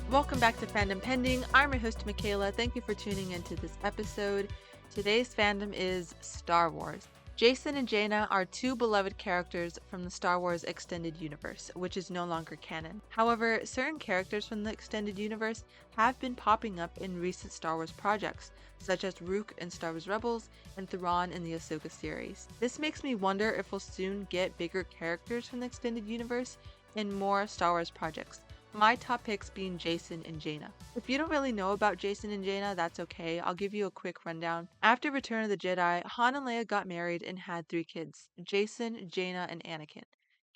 Welcome back to Fandom Pending. I'm your host, Michaela. Thank you for tuning into this episode. Today's fandom is Star Wars. Jacen and Jaina are two beloved characters from the Star Wars extended universe, which is no longer canon. However, certain characters from the extended universe have been popping up in recent Star Wars projects, such as Rook in Star Wars Rebels and Thrawn in the Ahsoka series. This makes me wonder if we'll soon get bigger characters from the extended universe in more Star Wars projects. My top picks being Jacen and Jaina. If you don't really know about Jacen and Jaina, that's okay. I'll give you a quick rundown. After Return of the Jedi, Han and Leia got married and had three kids, Jacen, Jaina, and Anakin.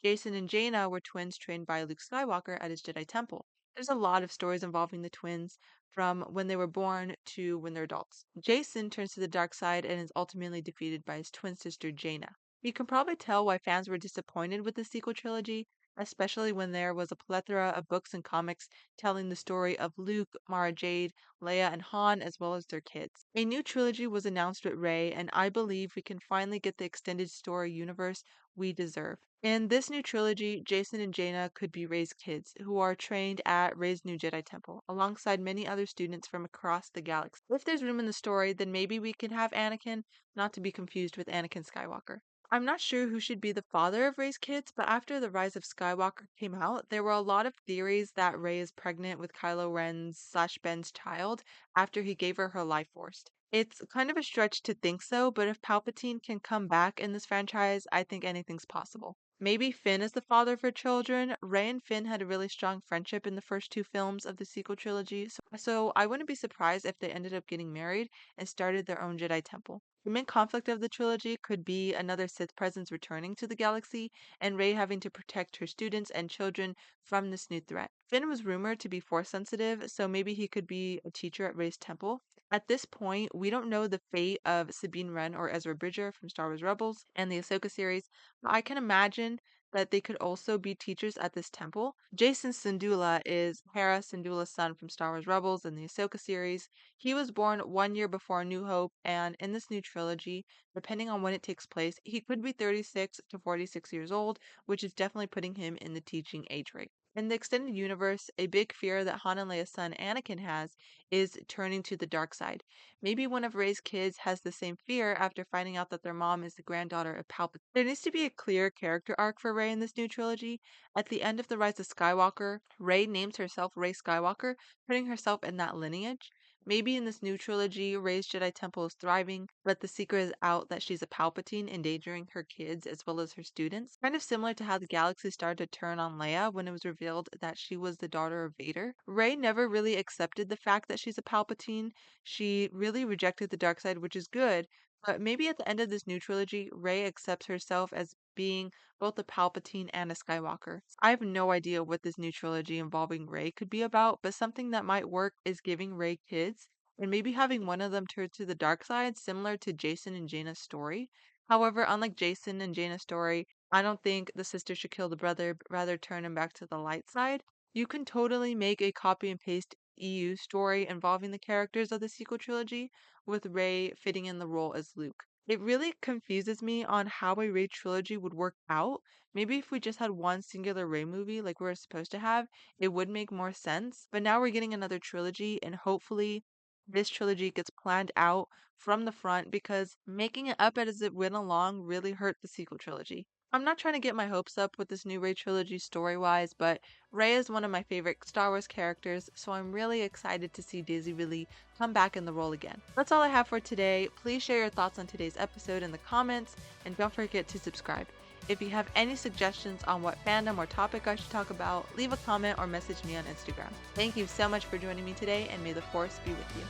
Jacen and Jaina were twins trained by Luke Skywalker at his Jedi temple. There's a lot of stories involving the twins, from when they were born to when they're adults. Jacen turns to the dark side and is ultimately defeated by his twin sister Jaina. You can probably tell why fans were disappointed with the sequel trilogy, especially when there was a plethora of books and comics telling the story of Luke, Mara Jade, Leia, and Han, as well as their kids. A new trilogy was announced with Rey, and I believe we can finally get the extended story universe we deserve. In this new trilogy, Jacen and Jaina could be Rey's kids, who are trained at Rey's new Jedi Temple, alongside many other students from across the galaxy. If there's room in the story, then maybe we can have Anakin, not to be confused with Anakin Skywalker. I'm not sure who should be the father of Rey's kids, but after The Rise of Skywalker came out, there were a lot of theories that Rey is pregnant with Kylo Ren's / Ben's child after he gave her her life force. It's kind of a stretch to think so, but if Palpatine can come back in this franchise, I think anything's possible. Maybe Finn is the father of her children. Rey and Finn had a really strong friendship in the first two films of the sequel trilogy, so I wouldn't be surprised if they ended up getting married and started their own Jedi temple. The main conflict of the trilogy could be another Sith presence returning to the galaxy and Rey having to protect her students and children from this new threat. Finn was rumored to be force sensitive, so maybe he could be a teacher at Rey's temple. At this point, we don't know the fate of Sabine Wren or Ezra Bridger from Star Wars Rebels and the Ahsoka series, but I can imagine that they could also be teachers at this temple. Jason Syndulla is Hera Syndulla's son from Star Wars Rebels and the Ahsoka series. He was born 1 year before A New Hope, and in this new trilogy, depending on when it takes place, he could be 36 to 46 years old, which is definitely putting him in the teaching age rate. In the extended universe, a big fear that Han and Leia's son Anakin has is turning to the dark side. Maybe one of Rey's kids has the same fear after finding out that their mom is the granddaughter of Palpatine. There needs to be a clear character arc for Rey in this new trilogy. At the end of The Rise of Skywalker, Rey names herself Rey Skywalker, putting herself in that lineage. Maybe in this new trilogy, Rey's Jedi Temple is thriving, but the secret is out that she's a Palpatine, endangering her kids as well as her students. Kind of similar to how the galaxy started to turn on Leia when it was revealed that she was the daughter of Vader. Rey never really accepted the fact that she's a Palpatine. She really rejected the dark side, which is good. But maybe at the end of this new trilogy, Rey accepts herself as being both a Palpatine and a Skywalker. I have no idea what this new trilogy involving Rey could be about, but something that might work is giving Rey kids and maybe having one of them turn to the dark side, similar to Jacen and Jaina's story. However, unlike Jacen and Jaina's story, I don't think the sister should kill the brother, but rather turn him back to the light side. You can totally make a copy and paste EU story involving the characters of the sequel trilogy, with Rey fitting in the role as Luke. It really confuses me on how a Rey trilogy would work out. Maybe if we just had one singular Rey movie like we were supposed to have, it would make more sense. But now we're getting another trilogy, and hopefully this trilogy gets planned out from the front because making it up as it went along really hurt the sequel trilogy. I'm not trying to get my hopes up with this new Rey trilogy story wise, but Rey is one of my favorite Star Wars characters, so I'm really excited to see Daisy Ridley come back in the role again. That's all I have for today. Please share your thoughts on today's episode in the comments, and don't forget to subscribe. If you have any suggestions on what fandom or topic I should talk about, leave a comment or message me on Instagram. Thank you so much for joining me today, and may the Force be with you.